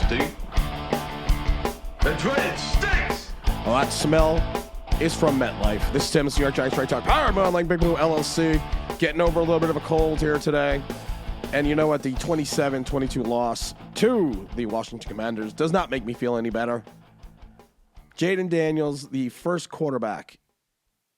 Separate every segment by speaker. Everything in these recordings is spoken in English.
Speaker 1: Steve. The dreaded stinks!
Speaker 2: Well, that smell is from MetLife. This is Tim's New York Giants Straight Talk, powered by Online Big Blue LLC. Getting over a little bit of a cold here today. And you know what? The 27-22 loss to the Washington Commanders does not make me feel any better. Jayden Daniels, the first quarterback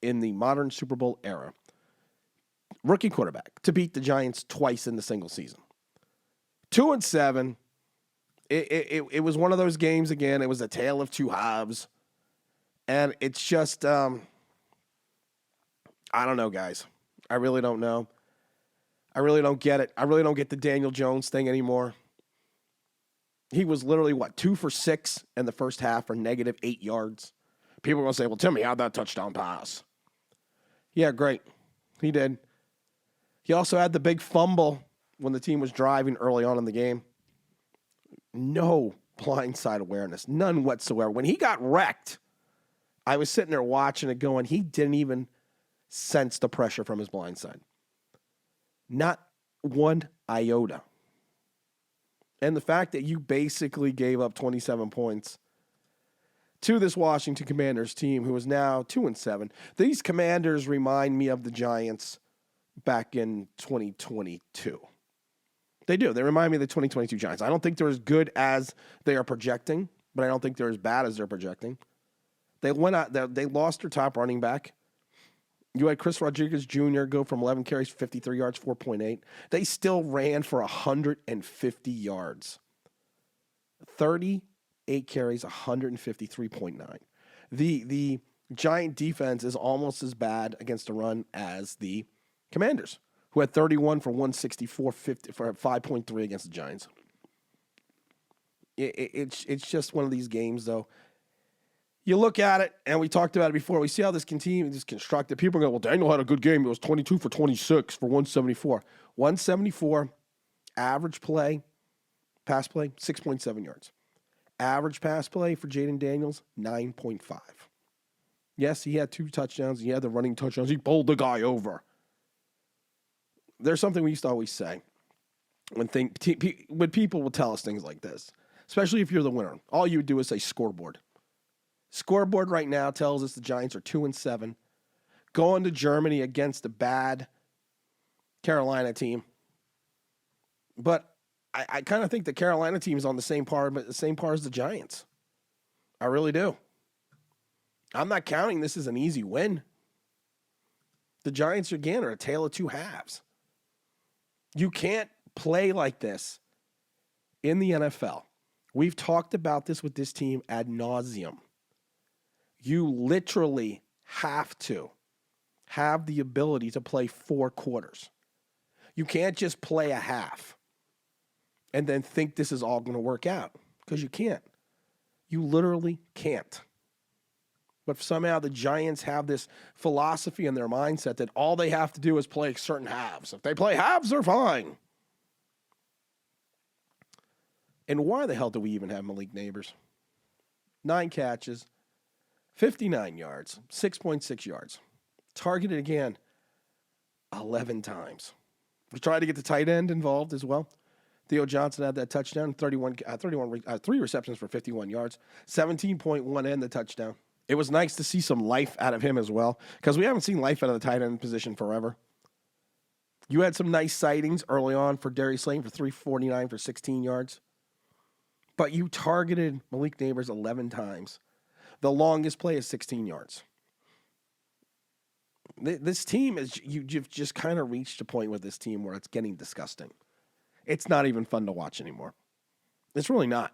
Speaker 2: in the modern Super Bowl era, rookie quarterback, to beat the Giants twice in the single season. 2-7. It was one of those games again. It was a tale of two halves. And it's just, I don't know, guys. I really don't know. I really don't get it. I really don't get the Daniel Jones thing anymore. He was literally, 2 for 6 in the first half for negative 8 yards. People are going to say, well, Timmy, how'd that touchdown pass? Yeah, great. He did. He also had the big fumble when the team was driving early on in the game. No blindside awareness, none whatsoever. When he got wrecked, I was sitting there watching it going, he didn't even sense the pressure from his blindside. Not one iota. And the fact that you basically gave up 27 points to this Washington Commanders team, who is now 2-7. These Commanders remind me of the Giants back in 2022. They do. They remind me of the 2022 Giants. I don't think they're as good as they are projecting, but I don't think they're as bad as they're projecting. They went out. They lost their top running back. You had Chris Rodriguez Jr. go from 11 carries, 53 yards, 4.8. They still ran for 150 yards. 38 carries, 153.9. The Giant defense is almost as bad against the run as the Commanders, who had 31 for 164, 50 for 5.3 against the Giants. It's just one of these games, though. You look at it, and we talked about it before. We see how this continues, this constructed. People go, well, Daniel had a good game. It was 22 for 26 for 174. 174, average play, pass play, 6.7 yards. Average pass play for Jayden Daniels, 9.5. Yes, he had 2 touchdowns. He had the running touchdowns. He bowled the guy over. There's something we used to always say when people will tell us things like this, especially if you're the winner. All you would do is say scoreboard. Scoreboard right now tells us the Giants are 2-7, going to Germany against a bad Carolina team. But I kind of think the Carolina team is on the same par as the Giants. I really do. I'm not counting this as an easy win. The Giants, again, are a tale of two halves. You can't play like this in the NFL. We've talked about this with this team ad nauseum. You literally have to have the ability to play 4 quarters. You can't just play a half and then think this is all going to work out, because you can't. You literally can't. But somehow the Giants have this philosophy in their mindset that all they have to do is play certain halves. If they play halves, they're fine. And why the hell do we even have Malik Nabers? 9 catches, 59 yards, 6.6 yards. Targeted again 11 times. We tried to get the tight end involved as well. Theo Johnson had that touchdown, 3 receptions for 51 yards, 17.1 and the touchdown. It was nice to see some life out of him as well, because we haven't seen life out of the tight end position forever. You had some nice sightings early on for Darius Slayton for 349 for 16 yards. But you targeted Malik Nabers 11 times. The longest play is 16 yards. This team you've just kind of reached a point with this team where it's getting disgusting. It's not even fun to watch anymore. It's really not.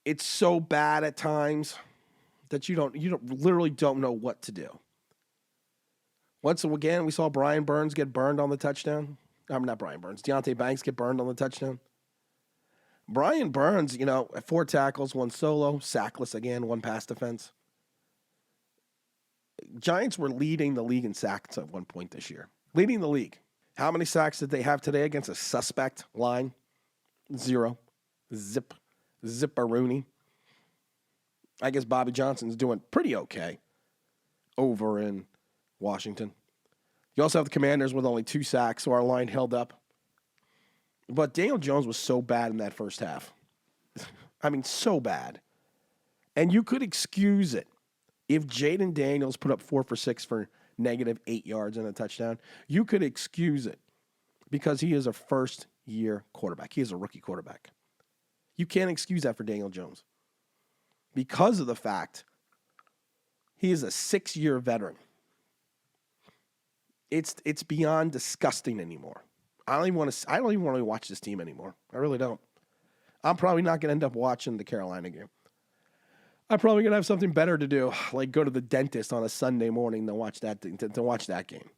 Speaker 2: It's so bad at times that you literally don't know what to do. Once again, we saw Brian Burns get burned on the touchdown. Not Brian Burns. Deonte Banks get burned on the touchdown. Brian Burns, 4 tackles, 1 solo, sackless again, 1 pass defense. Giants were leading the league in sacks at one point this year. Leading the league. How many sacks did they have today against a suspect line? 0. Zipperoonie. I guess Bobby Johnson's doing pretty okay over in Washington. You also have the Commanders with only 2 sacks, so our line held up. But Daniel Jones was so bad in that first half. I mean, so bad. And you could excuse it if Jaden Daniels put up 4 for 6 for -8 yards and a touchdown. You could excuse it because he is a first-year quarterback. He is a rookie quarterback. You can't excuse that for Daniel Jones because of the fact he is a 6-year veteran. It's beyond disgusting anymore. I don't even want to watch this team anymore. I really don't. I'm probably not going to end up watching the Carolina game. I'm probably going to have something better to do, like go to the dentist on a Sunday morning to watch that game.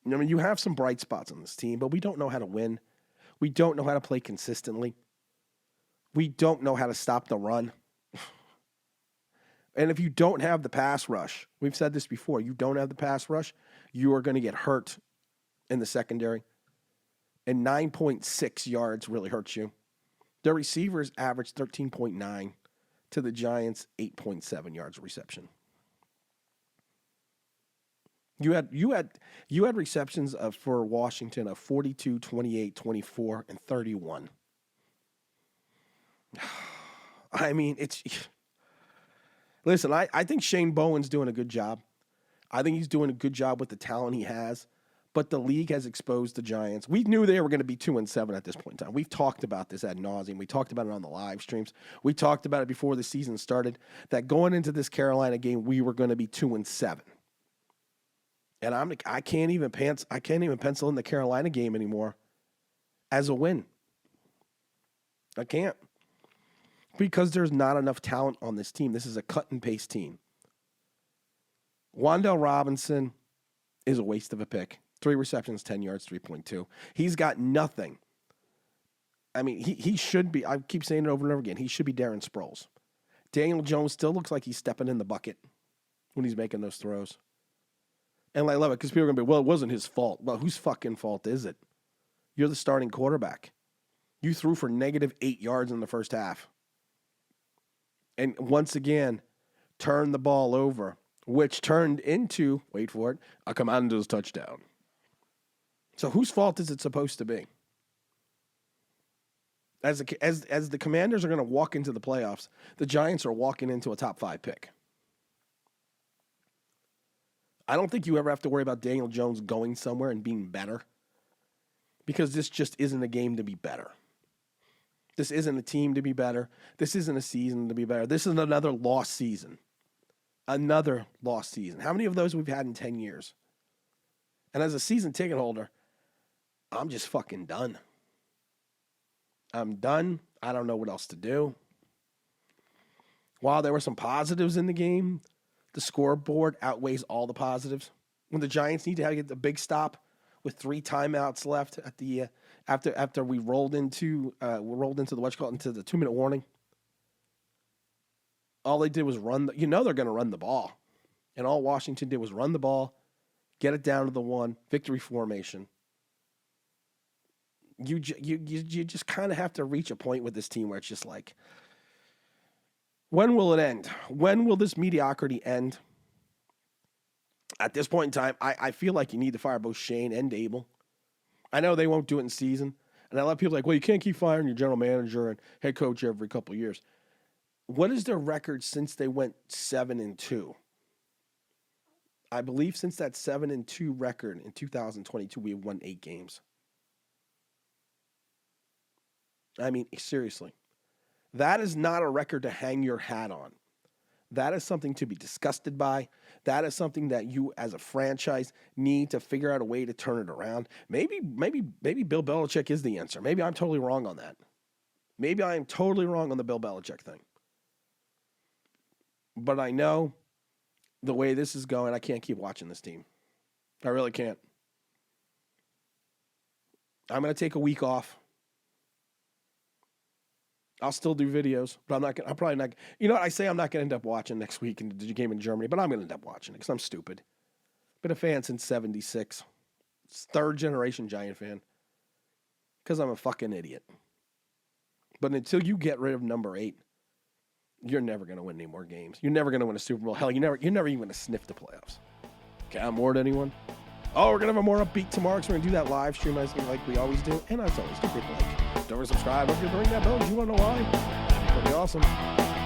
Speaker 2: I mean, you have some bright spots on this team, but we don't know how to win. We don't know how to play consistently. We don't know how to stop the run. And if you don't have the pass rush, we've said this before, you don't have the pass rush, you are going to get hurt in the secondary. And 9.6 yards really hurts you. Their receivers averaged 13.9 to the Giants' 8.7 yards reception. You had receptions for Washington of 42, 28, 24, and 31. I mean, listen, I think Shane Bowen's doing a good job. I think he's doing a good job with the talent he has. But the league has exposed the Giants. We knew they were going to be 2-7 at this point in time. We've talked about this ad nauseum. We talked about it on the live streams. We talked about it before the season started, that going into this Carolina game, we were going to be 2-7. And I can't even pencil in the Carolina game anymore as a win. I can't. Because there's not enough talent on this team. This is a cut and paste team. Wan'Dale Robinson is a waste of a pick. 3 receptions, 10 yards, 3.2. He's got nothing. I mean, he should be, I keep saying it over and over again, he should be Darren Sproles. Daniel Jones still looks like he's stepping in the bucket when he's making those throws. And I love it because people are going to be, well, it wasn't his fault. Well, whose fucking fault is it? You're the starting quarterback. You threw for -8 yards in the first half. And once again, turned the ball over, which turned into, wait for it, a Commander's touchdown. So whose fault is it supposed to be? As the Commanders are going to walk into the playoffs, the Giants are walking into a top 5 pick. I don't think you ever have to worry about Daniel Jones going somewhere and being better, because this just isn't a game to be better. This isn't a team to be better. This isn't a season to be better. This is another lost season. Another lost season. How many of those we've had in 10 years? And as a season ticket holder, I'm just fucking done. I'm done. I don't know what else to do. While there were some positives in the game, the scoreboard outweighs all the positives. When the Giants need to get the big stop with 3 timeouts left at the after we rolled into the into the 2-minute warning. All they did was run. They're going to run the ball, and all Washington did was run the ball, get it down to the 1, victory formation. You just kind of have to reach a point with this team where it's just like, when will it end? When will this mediocrity end? At this point in time, I feel like you need to fire both Shane and Dable. I know they won't do it in season, and a lot of people are like, well, you can't keep firing your general manager and head coach every couple of years. What is their record since they went 7-2? I believe since that 7-2 record in 2022, we have won 8 games. I mean, seriously. That is not a record to hang your hat on. That is something to be disgusted by. That is something that you, as a franchise, need to figure out a way to turn it around. Maybe Bill Belichick is the answer. Maybe I'm totally wrong on that. Maybe I am totally wrong on the Bill Belichick thing. But I know the way this is going, I can't keep watching this team. I really can't. I'm going to take a week off. I'll still do videos, but I'm probably not. You know what? I say I'm not going to end up watching next week in the game in Germany, but I'm going to end up watching it because I'm stupid. Been a fan since 76. 3rd generation Giant fan. Because I'm a fucking idiot. But until you get rid of number 8, you're never going to win any more games. You're never going to win a Super Bowl. Hell, you're never even going to sniff the playoffs. Okay, I'm more than anyone. Oh, we're going to have a more upbeat tomorrow because we're going to do that live stream like we always do. And as always, don't forget to like, Don't forget to subscribe. Don't forget to ring that bell. You want to know why? That'd be awesome.